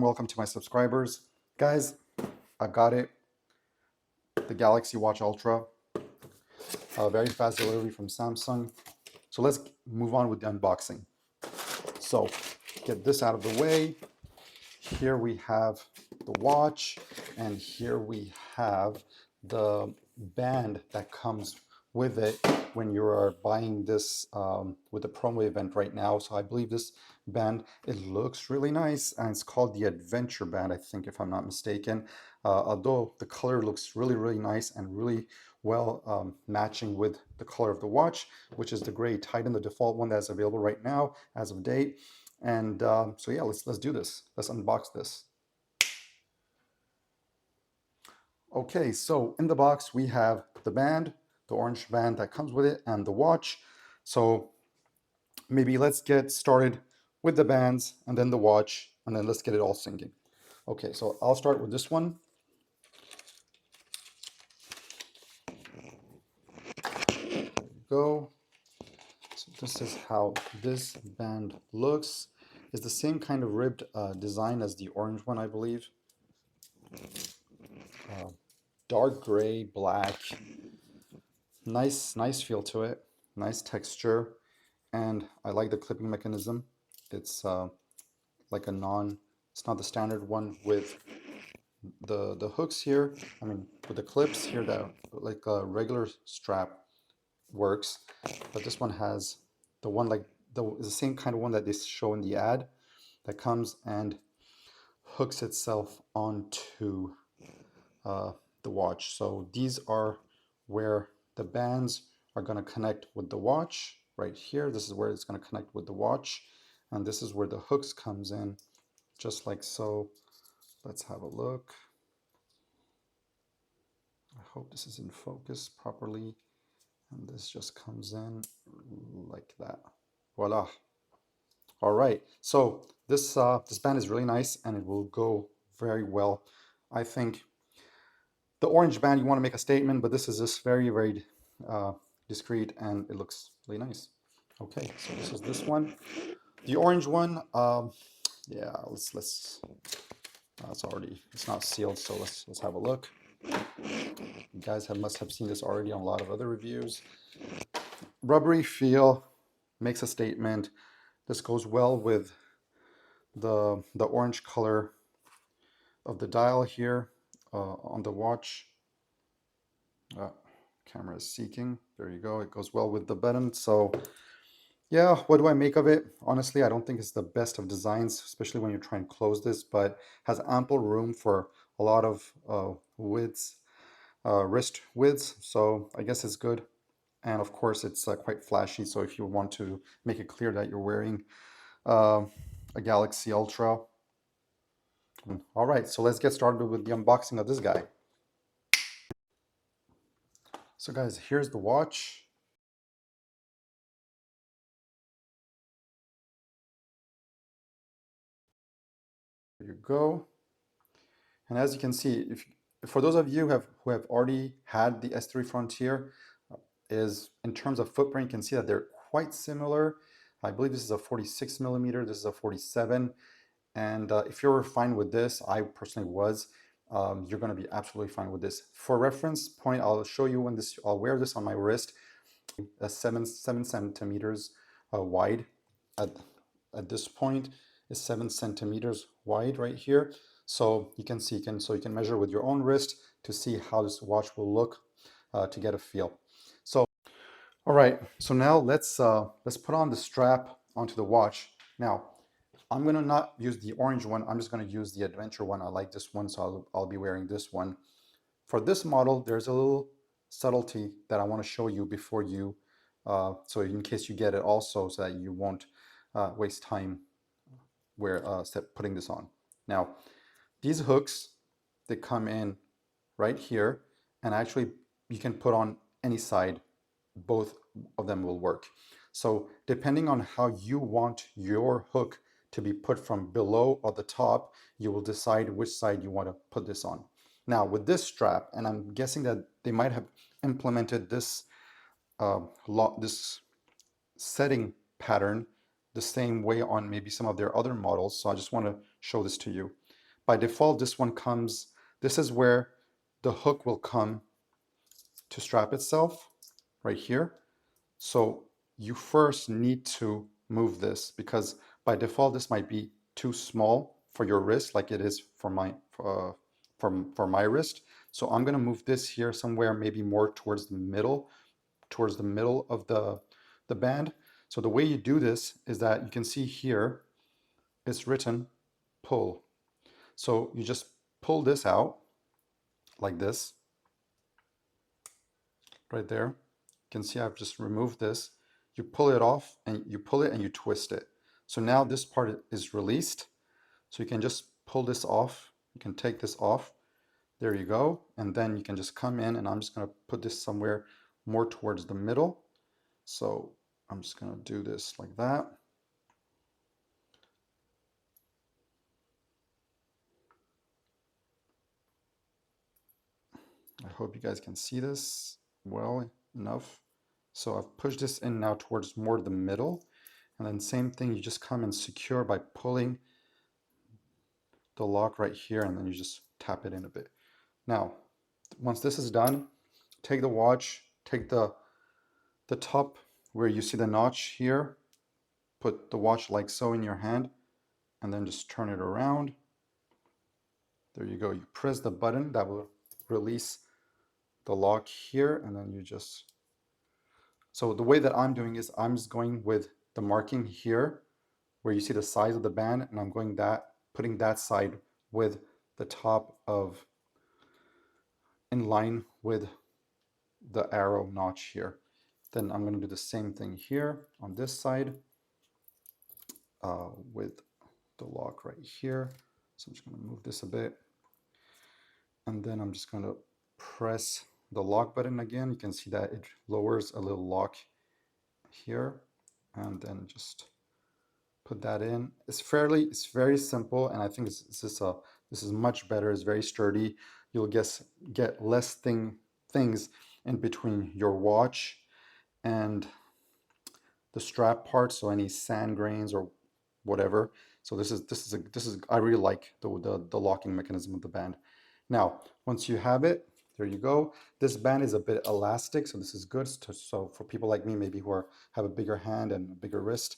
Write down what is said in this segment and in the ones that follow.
Welcome to my subscribers. Guys, I got it. The Galaxy Watch Ultra. Very fast delivery from Samsung. So let's move on with the unboxing. So get this out of the way. Here we have the watch, and here we have the band that comes with it when you are buying this with the promo event right now. So I believe this band, it looks really nice, and it's called the Adventure Band, I think, if I'm not mistaken. Although the color looks really nice and really well matching with the color of the watch, which is the gray Titan, the default one that's available right now as of date. And so yeah, let's do this. Let's unbox this. Okay, so in the box we have the band, the orange band that comes with it, and the watch. So maybe let's get started with the bands and then the watch, and then let's get it all syncing. Okay, so I'll start with this one. There you go. So this is how this band looks. It's the same kind of ribbed design as the orange one, I believe. Dark gray, black. Nice feel to it. Nice texture. And I like the clipping mechanism. It's like it's not the standard one with the hooks here. I mean, with the clips here, that like a regular strap works, but this one has the one like the same kind of one that they show in the ad that comes and hooks itself onto the watch. So these are where the bands are going to connect with the watch right here. This is where it's going to connect with the watch, and this is where the hooks comes in, just like so. Let's have a look. I hope this is in focus properly, and this just comes in like that. Voila. All right, so this band is really nice, and it will go very well. I think the orange band, you want to make a statement, but this is just very discreet, and it looks really nice. Okay, so this is this one. The orange one, yeah, it's not sealed, so let's have a look. You guys must have seen this already on a lot of other reviews. Rubbery feel, makes a statement. This goes well with the orange color of the dial here on the watch. Camera is seeking. There you go. It goes well with the button. So yeah, what do I make of it? Honestly, I don't think it's the best of designs, especially when you try and close this, but has ample room for a lot of widths, wrist widths. So I guess it's good. And of course, it's quite flashy. So if you want to make it clear that you're wearing a Galaxy Ultra. All right, so let's get started with the unboxing of this guy. So guys, here's the watch. There you go. And as you can see, for those of you who have already had the S3 Frontier, is in terms of footprint, you can see that they're quite similar. I believe this is a 46 millimeter, this is a 47. And if you're fine with this, I personally was, you're going to be absolutely fine with this. For reference point, I'll show you when I'll wear this on my wrist. 7 centimeters wide at this point is 7 centimeters wide right here. So you can see, you can measure with your own wrist to see how this watch will look to get a feel. So, all right, so now let's put on the strap onto the watch. Now, I'm gonna not use the orange one. I'm just gonna use the Adventure one. I like this one, so I'll be wearing this one. For this model, there's a little subtlety that I want to show you before you, so in case you get it also, so that you won't waste time putting this on. Now, these hooks, they come in right here, and actually you can put on any side. Both of them will work. So depending on how you want your hook to be put from below or the top, you will decide which side you want to put this on. Now with this strap, and I'm guessing that they might have implemented this this setting pattern the same way on maybe some of their other models. So I just want to show this to you. by default, this one comes, this is where the hook will come to strap itself right here. So you first need to move this because by default, this might be too small for your wrist like it is for my wrist. So I'm gonna move this here somewhere, maybe more towards the middle of the band. So the way you do this is that you can see here, it's written pull. So you just pull this out like this, right there. You can see I've just removed this. You pull it off and you pull it and you twist it. So now this part is released. So you can just pull this off. You can take this off. There you go. And then you can just come in and I'm just going to put this somewhere more towards the middle. So I'm just going to do this like that. I hope you guys can see this well enough. So I've pushed this in now towards more the middle. And then same thing, you just come and secure by pulling the lock right here and then you just tap it in a bit. Now, once this is done, take the watch, take the top where you see the notch here, put the watch like so in your hand and then just turn it around. There you go. You press the button that will release the lock here and then you just, so the way that I'm doing is I'm just going with the marking here where you see the size of the band and I'm going putting that side with the top of in line with the arrow notch here. Then I'm going to do the same thing here on this side with the lock right here. So I'm just going to move this a bit. And then I'm just going to press the lock button again. You can see that it lowers a little lock here. And then just put that in. It's very simple. And I think this is much better. It's very sturdy. You'll get less things in between your watch and the strap part, so any sand grains or whatever. So this is I really like the locking mechanism of the band. Now, once you have it, there you go. This band is a bit elastic, so this is good. So for people like me, maybe who have a bigger hand and a bigger wrist,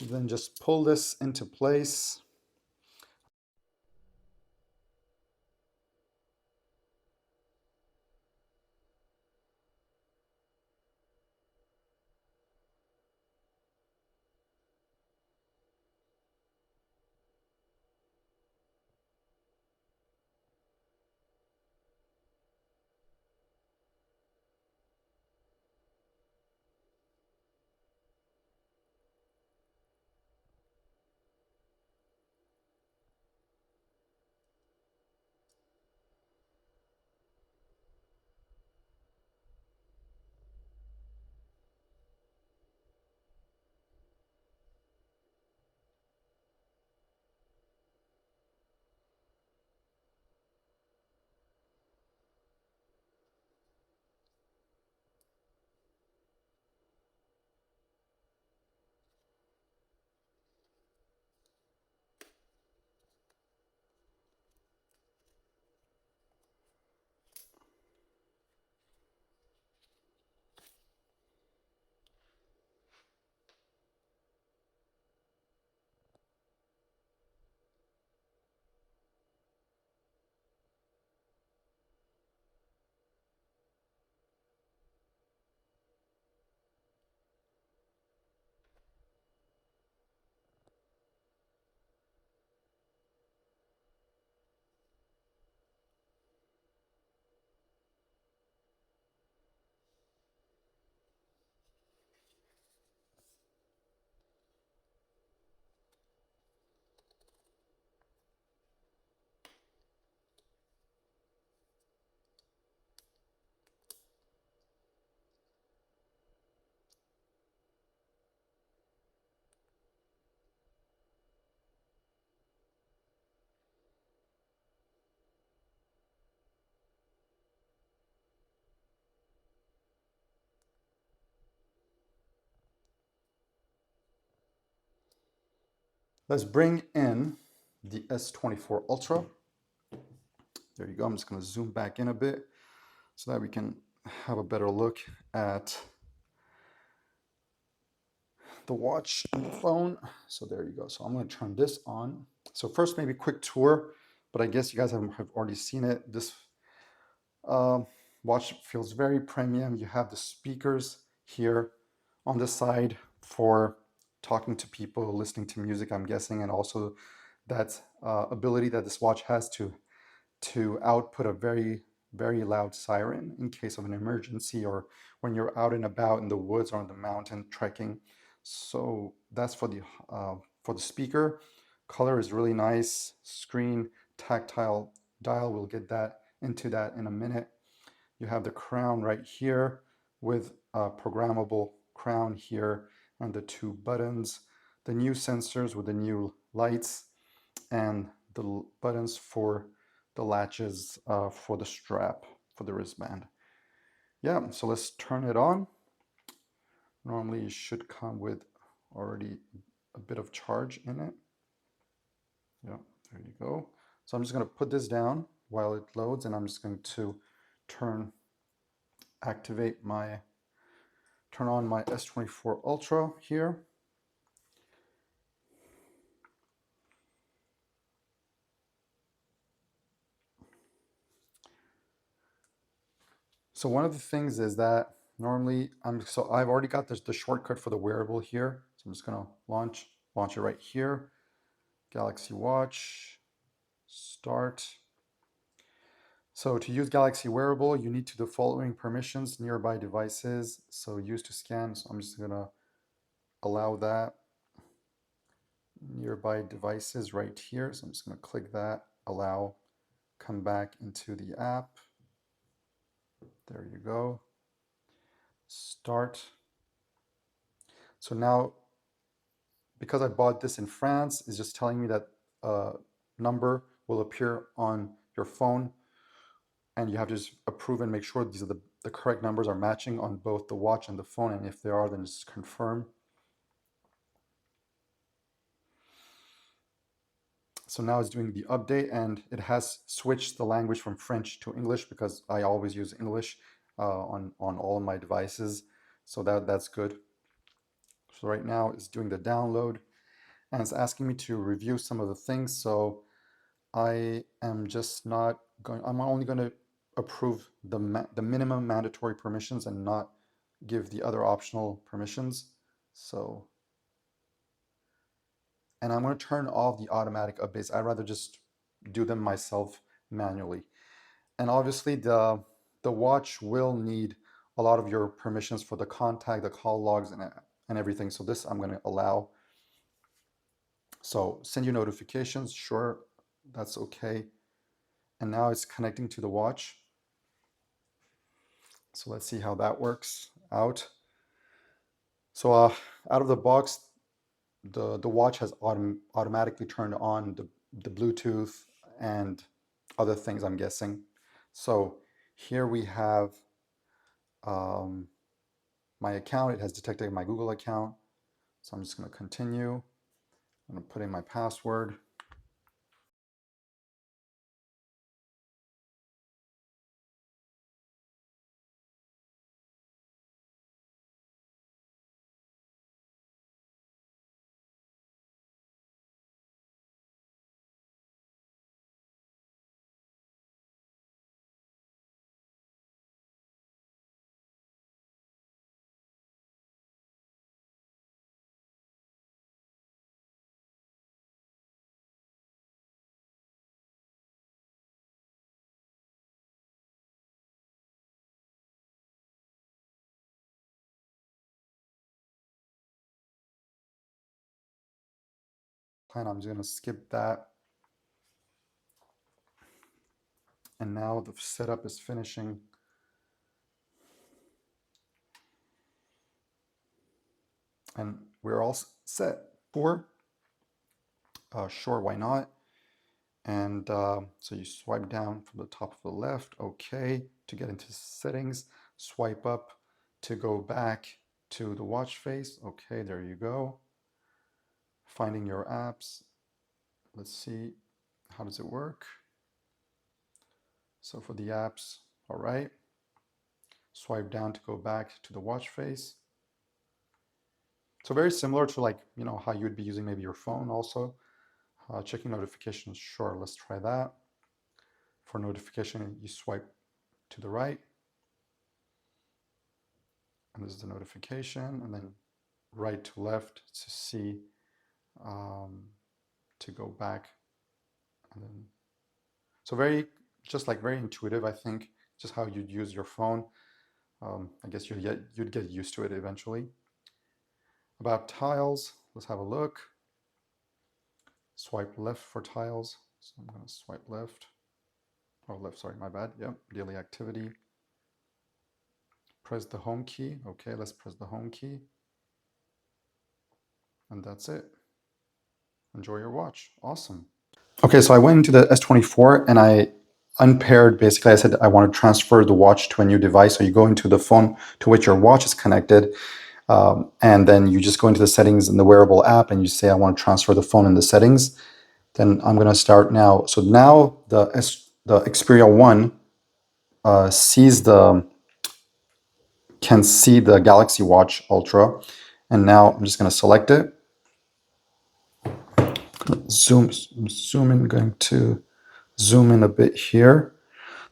then just pull this into place. Let's bring in the S24 Ultra. There you go. I'm just going to zoom back in a bit so that we can have a better look at the watch and the phone. So there you go. So I'm going to turn this on. So first, maybe quick tour, but I guess you guys have already seen it. This watch feels very premium. You have the speakers here on the side for talking to people, listening to music, I'm guessing, and also that ability that this watch has to output a very loud siren in case of an emergency or when you're out and about in the woods or on the mountain trekking. So that's for the speaker. Color is really nice. Screen, tactile dial. We'll get that into that in a minute. You have the crown right here with a programmable crown here and the two buttons. The new sensors with the new lights and the buttons for the latches for the strap for the wristband. Yeah, so let's turn it on. Normally it should come with already a bit of charge in it. Yeah, there you go. So I'm just going to put this down while it loads, and I'm just going to turn on my S24 Ultra here. So one of the things is that normally I've already got the shortcut for the wearable here. So I'm just gonna launch it right here. Galaxy Watch, start. So to use Galaxy Wearable, you need to do the following permissions: nearby devices. So use to scan. So I'm just gonna allow that. Nearby devices right here. So I'm just gonna click that, allow, come back into the app. There you go. Start. So now, because I bought this in France, it's just telling me that a number will appear on your phone, and you have to just approve and make sure these are the correct numbers are matching on both the watch and the phone, and if they are, then just confirm. So now it's doing the update, and it has switched the language from French to English because I always use English on all my devices, so that's good. So right now it's doing the download, and it's asking me to review some of the things. So I am just not going, I'm only going to approve the minimum mandatory permissions and not give the other optional permissions. So, and I'm going to turn off the automatic updates. I'd rather just do them myself manually. And obviously the watch will need a lot of your permissions for the contact, the call logs, and everything. So this I'm going to allow. So send you notifications, sure, that's okay. And now it's connecting to the watch. So let's see how that works out. So out of the box, the watch has automatically turned on the Bluetooth and other things, I'm guessing. So here we have my account. It has detected my Google account. So I'm just going to continue. I'm going to put in my password. And I'm just going to skip that. And now the setup is finishing. And we're all set for sure, why not? And so you swipe down from the top of the left, okay, to get into settings. Swipe up to go back to the watch face. Okay, there you go. Finding your apps. let's see, how does it work? So for the apps, all right. Swipe down to go back to the watch face. So very similar to like, you know, how you would be using maybe your phone also. Checking notifications, sure, let's try that. For notification, you swipe to the right. And this is the notification, and then right to left to see, to go back. And then, so very, just like very intuitive, I think, just how you'd use your phone. I guess you'd get used to it eventually. About tiles, let's have a look. Swipe left for tiles. So I'm going to swipe left. Oh, left, sorry, my bad. Yep, daily activity. Press the home key. Okay, let's press the home key. And that's it. Enjoy your watch. Awesome. Okay, so I went into the S24 and I unpaired, basically I said I want to transfer the watch to a new device. So you go into the phone to which your watch is connected, and then you just go into the settings in the wearable app and you say I want to transfer the phone in the settings. Then I'm going to start now. So now the Xperia 1 can see the Galaxy Watch Ultra, and now I'm just going to select it. Zoom in, going to zoom in a bit here.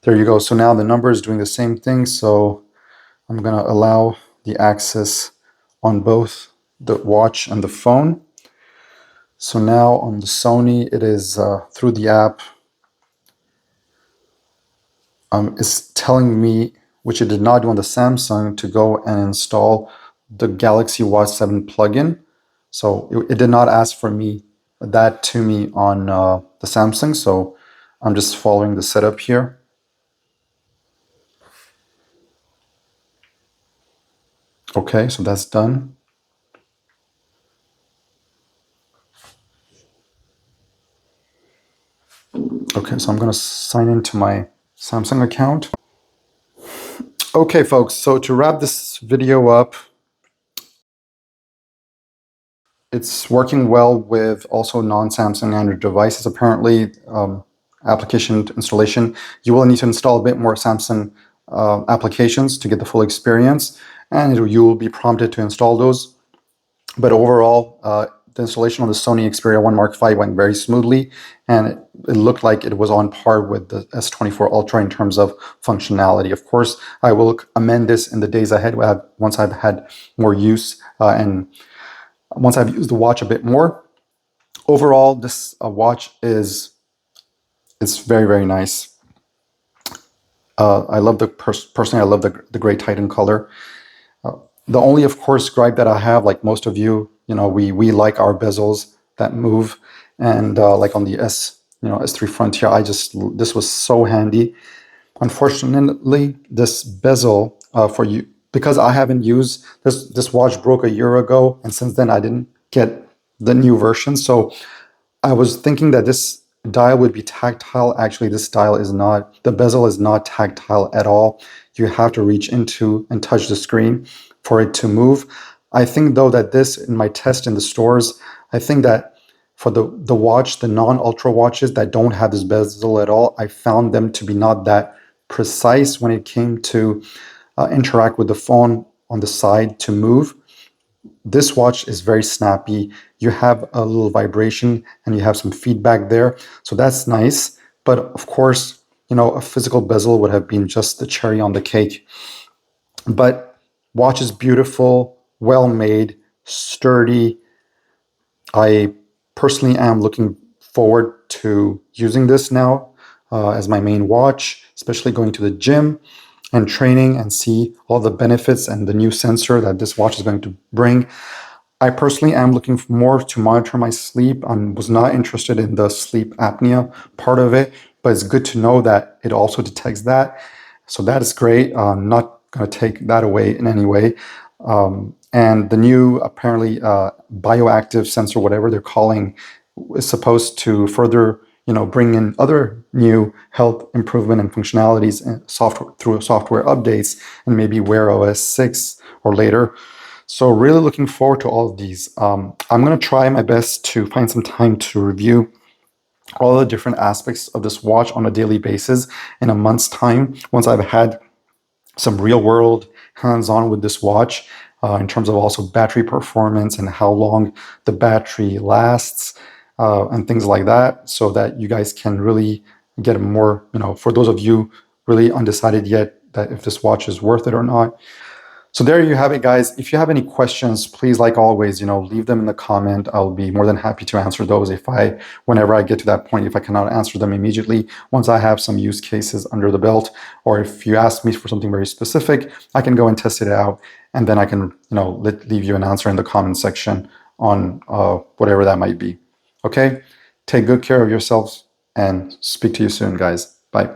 There you go. So now the number is doing the same thing. So I'm going to allow the access on both the watch and the phone. So now on the Sony, it is through the app. It's telling me, which it did not do on the Samsung, to go and install the Galaxy Watch 7 plugin. So it did not ask for that to me on the Samsung. So I'm just following the setup here. Okay, so that's done. Okay, so I'm going to sign into my Samsung account. Okay, folks, so to wrap this video up, it's working well with also non-Samsung Android devices. Apparently, application installation, you will need to install a bit more Samsung applications to get the full experience, and you will be prompted to install those. But overall, the installation on the Sony Xperia 1 Mark V went very smoothly, and it looked like it was on par with the S24 Ultra in terms of functionality. Of course, I will amend this in the days ahead once I've had more use and once I've used the watch a bit more. Overall, this watch it's very, very nice. I love personally, I love the gray Titan color. The only, of course, gripe that I have, like most of you, we like our bezels that move, and like on the S3 Frontier, this was so handy. Unfortunately, this bezel for you, because I haven't used this watch broke a year ago, and since then I didn't get the new version. So I was thinking that this dial would be tactile. Actually, this dial is not. The bezel is not tactile at all. You have to reach into and touch the screen for it to move. I think though that this, in my test in the stores, I think that for the watch, the non-ultra watches that don't have this bezel at all, I found them to be not that precise when it came to interact with the phone on the side to move. This watch is very snappy. You have a little vibration and you have some feedback there. So that's nice. But of course, a physical bezel would have been just the cherry on the cake. But watch is beautiful, well made, sturdy. I personally am looking forward to using this now as my main watch, especially going to the gym and training and see all the benefits and the new sensor that this watch is going to bring. I personally am looking more to monitor my sleep. I was not interested in the sleep apnea part of it, but it's good to know that it also detects that. So that is great. I'm not going to take that away in any way. And the new, apparently, bioactive sensor, whatever they're calling, is supposed to further, bring in other new health improvement and functionalities and through software updates and maybe Wear OS 6 or later. So really looking forward to all of these. I'm going to try my best to find some time to review all the different aspects of this watch on a daily basis in a month's time, once I've had some real world hands-on with this watch, in terms of also battery performance and how long the battery lasts, and things like that, so that you guys can really get a more, for those of you really undecided yet that if this watch is worth it or not. So there you have it, guys. If you have any questions, please, like always, leave them in the comment. I'll be more than happy to answer those whenever I get to that point, if I cannot answer them immediately, once I have some use cases under the belt, or if you ask me for something very specific, I can go and test it out, and then I can, leave you an answer in the comment section on whatever that might be. Okay? Take good care of yourselves, and speak to you soon, guys. Bye.